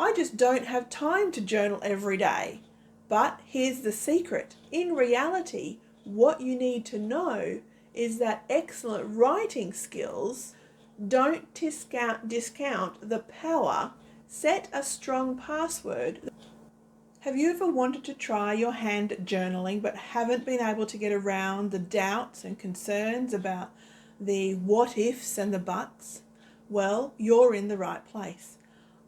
I just don't have time to journal every day. But here's the secret. In reality, what you need to know is that excellent writing skills don't discount the power. Set a strong password. Have you ever wanted to try your hand journaling but haven't been able to get around the doubts and concerns about the what ifs and the buts? Well, you're in the right place.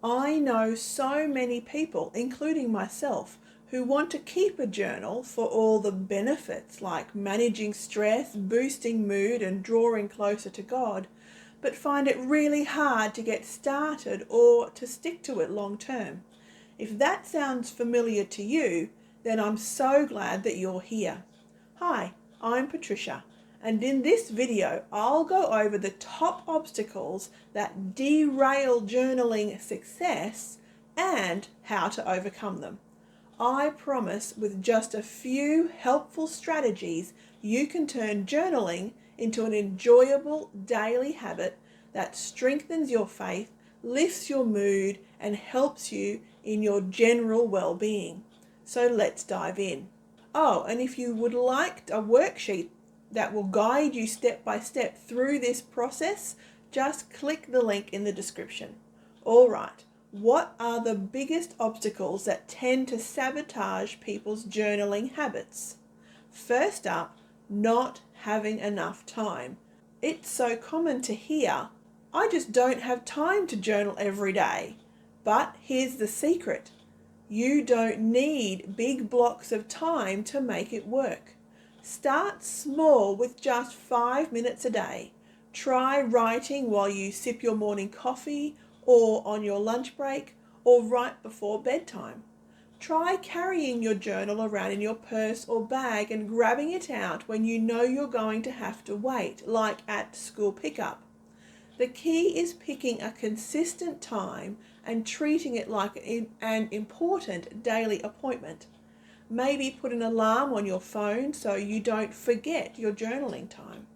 I know so many people, including myself, who want to keep a journal for all the benefits like managing stress, boosting mood, and drawing closer to God, but find it really hard to get started or to stick to it long term. If that sounds familiar to you, then I'm so glad that you're here. Hi, I'm Patricia, and in this video I'll go over the top obstacles that derail journaling success and how to overcome them. I promise with just a few helpful strategies you can turn journaling into an enjoyable daily habit that strengthens your faith, lifts your mood, and helps you in your general well-being. So let's dive in. Oh, and if you would like a worksheet that will guide you step by step through this process, just click the link in the description. All right, what are the biggest obstacles that tend to sabotage people's journaling habits? First up, not having enough time. It's so common to hear, I just don't have time to journal every day. But here's the secret. You don't need big blocks of time to make it work. Start small with just 5 minutes a day. Try writing while you sip your morning coffee or on your lunch break or right before bedtime. Try carrying your journal around in your purse or bag and grabbing it out when you know you're going to have to wait, like at school pickup. The key is picking a consistent time and treating it like an important daily appointment. Maybe put an alarm on your phone so you don't forget your journaling time.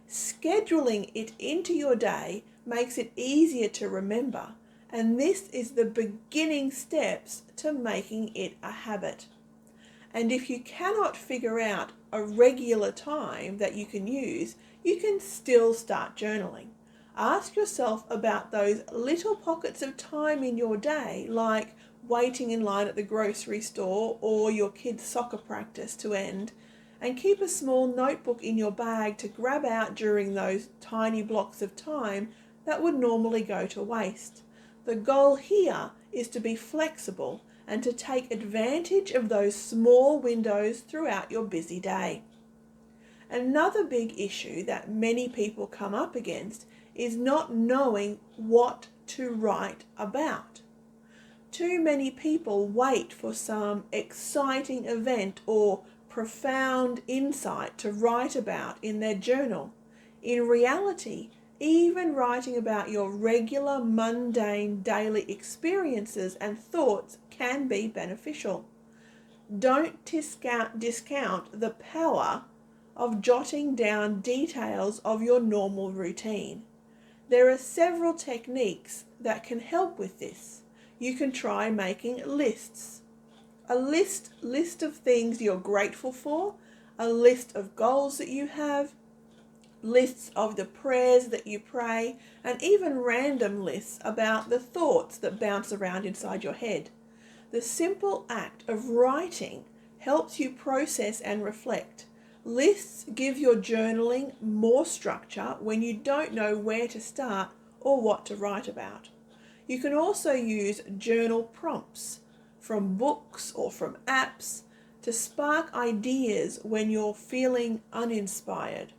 Scheduling it into your day makes it easier to remember, and this is the beginning steps to making it a habit. And if you cannot figure out a regular time that you can use, you can still start journaling. Ask yourself about those little pockets of time in your day, like waiting in line at the grocery store or your kids' soccer practice to end, and keep a small notebook in your bag to grab out during those tiny blocks of time that would normally go to waste. The goal here is to be flexible and to take advantage of those small windows throughout your busy day. Another big issue that many people come up against is not knowing what to write about. Too many people wait for some exciting event or profound insight to write about in their journal. In reality, even writing about your regular, mundane daily experiences and thoughts can be beneficial. Don't discount the power of jotting down details of your normal routine. There are several techniques that can help with this. You can try making lists. A list of things you're grateful for, a list of goals that you have, lists of the prayers that you pray, and even random lists about the thoughts that bounce around inside your head. The simple act of writing helps you process and reflect. Lists give your journaling more structure when you don't know where to start or what to write about. You can also use journal prompts from books or from apps to spark ideas when you're feeling uninspired.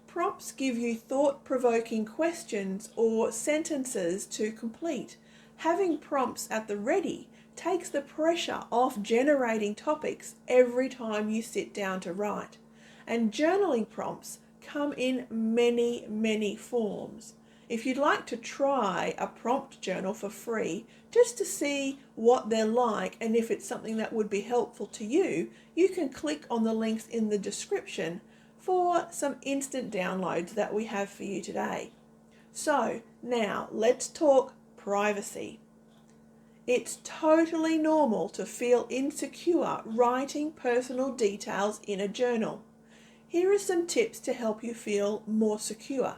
Prompts give you thought-provoking questions or sentences to complete. Having prompts at the ready takes the pressure off generating topics every time you sit down to write. And journaling prompts come in many forms. If you'd like to try a prompt journal for free, just to see what they're like and if it's something that would be helpful to you, you can click on the links in the description for some instant downloads that we have for you today. So now let's talk privacy. It's totally normal to feel insecure writing personal details in a journal. Here are some tips to help you feel more secure.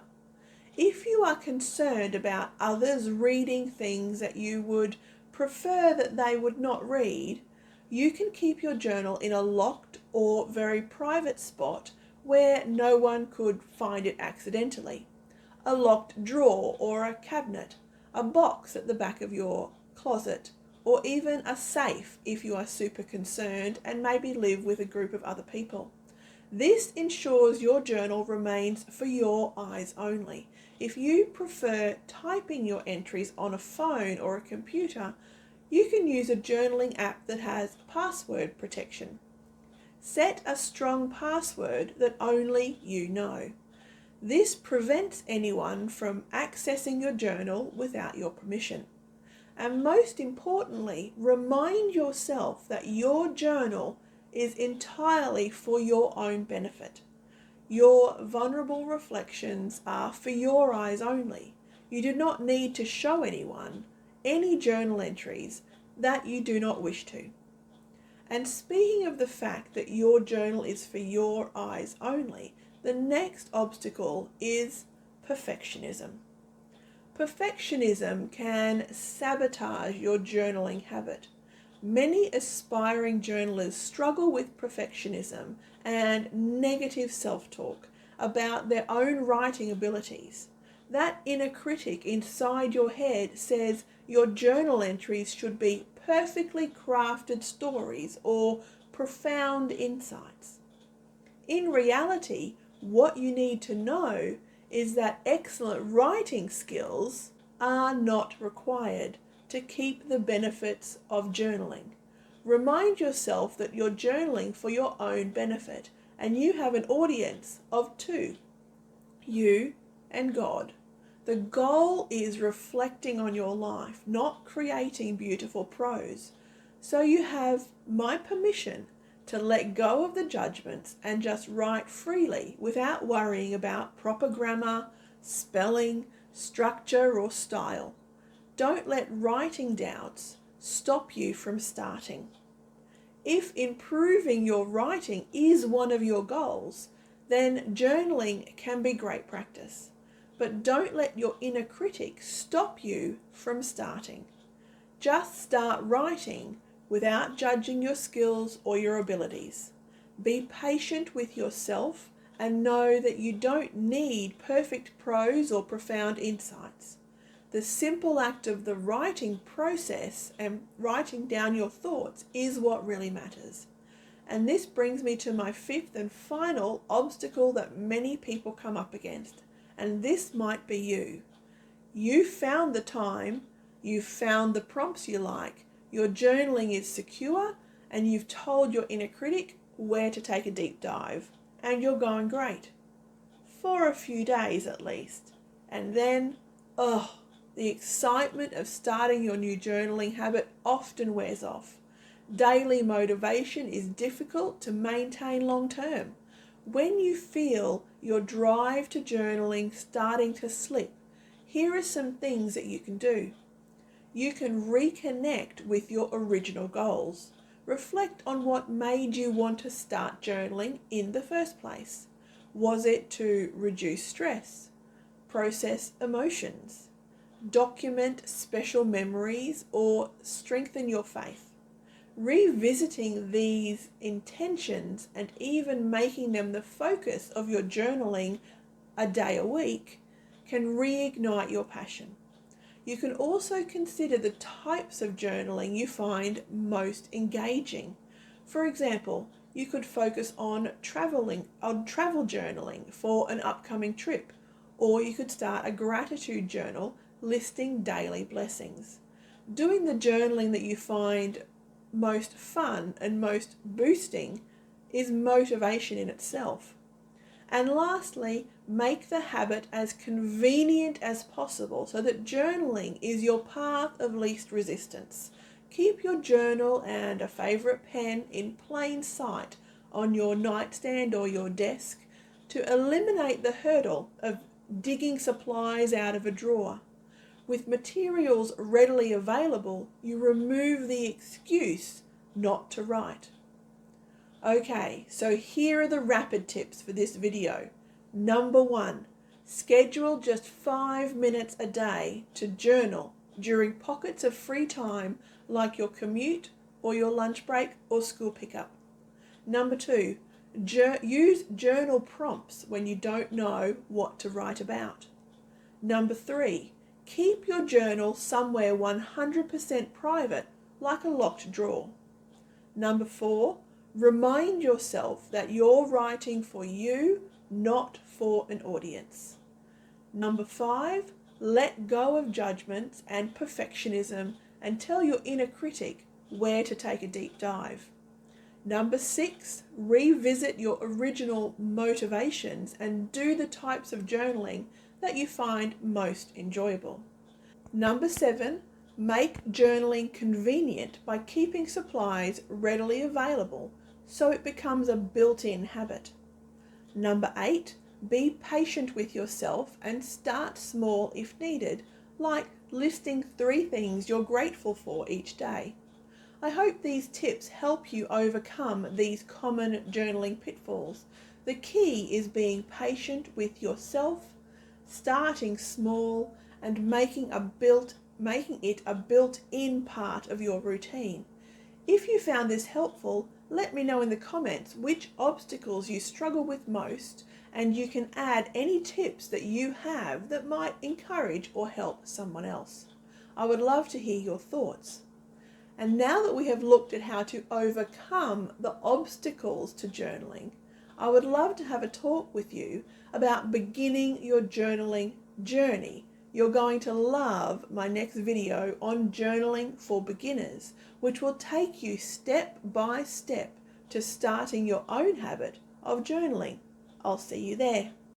If you are concerned about others reading things that you would prefer that they would not read, you can keep your journal in a locked or very private spot where no one could find it accidentally. A locked drawer or a cabinet, a box at the back of your closet, or even a safe if you are super concerned and maybe live with a group of other people. This ensures your journal remains for your eyes only. If you prefer typing your entries on a phone or a computer, you can use a journaling app that has password protection. Set a strong password that only you know. This prevents anyone from accessing your journal without your permission. And most importantly, remind yourself that your journal is entirely for your own benefit. Your vulnerable reflections are for your eyes only. You do not need to show anyone any journal entries that you do not wish to. And speaking of the fact that your journal is for your eyes only, the next obstacle is perfectionism. Perfectionism can sabotage your journaling habit. Many aspiring journalers struggle with perfectionism and negative self-talk about their own writing abilities. That inner critic inside your head says your journal entries should be perfectly crafted stories or profound insights. In reality, what you need to know is that excellent writing skills are not required to keep the benefits of journaling. Remind yourself that you're journaling for your own benefit and you have an audience of two, you and God. The goal is reflecting on your life, not creating beautiful prose. So you have my permission to let go of the judgments and just write freely without worrying about proper grammar, spelling, structure, or style. Don't let writing doubts stop you from starting. If improving your writing is one of your goals, then journaling can be great practice. But don't let your inner critic stop you from starting. Just start writing without judging your skills or your abilities. Be patient with yourself and know that you don't need perfect prose or profound insights. The simple act of the writing process and writing down your thoughts is what really matters. And this brings me to my fifth and final obstacle that many people come up against. And this might be you. You found the time, you've found the prompts you like, your journaling is secure, and you've told your inner critic where to take a deep dive. And you're going great. For a few days at least. And then, the excitement of starting your new journaling habit often wears off. Daily motivation is difficult to maintain long term. When you feel your drive to journaling starting to slip, here are some things that you can do. You can reconnect with your original goals. Reflect on what made you want to start journaling in the first place. Was it to reduce stress, process emotions, document special memories, or strengthen your faith? Revisiting these intentions and even making them the focus of your journaling a day a week can reignite your passion. You can also consider the types of journaling you find most engaging. For example, you could focus on travel journaling for an upcoming trip, or you could start a gratitude journal listing daily blessings. Doing the journaling that you find most fun and most boosting is motivation in itself. And lastly, make the habit as convenient as possible so that journaling is your path of least resistance. Keep your journal and a favourite pen in plain sight on your nightstand or your desk to eliminate the hurdle of digging supplies out of a drawer. With materials readily available, you remove the excuse not to write. Okay, so here are the rapid tips for this video. Number 1, schedule just 5 minutes a day to journal during pockets of free time like your commute or your lunch break or school pickup. Number 2, use journal prompts when you don't know what to write about. Number 3, keep your journal somewhere 100% private, like a locked drawer. Number 4, remind yourself that you're writing for you, not for an audience. Number 5, let go of judgments and perfectionism and tell your inner critic where to take a deep dive. Number 6, revisit your original motivations and do the types of journaling that you find most enjoyable. Number 7, make journaling convenient by keeping supplies readily available so it becomes a built-in habit. Number 8, be patient with yourself and start small if needed, like listing 3 things you're grateful for each day. I hope these tips help you overcome these common journaling pitfalls. The key is being patient with yourself, starting small, and making it a built-in part of your routine. If you found this helpful, let me know in the comments which obstacles you struggle with most, and you can add any tips that you have that might encourage or help someone else. I would love to hear your thoughts. And now that we have looked at how to overcome the obstacles to journaling, I would love to have a talk with you about beginning your journaling journey. You're going to love my next video on journaling for beginners, which will take you step by step to starting your own habit of journaling. I'll see you there.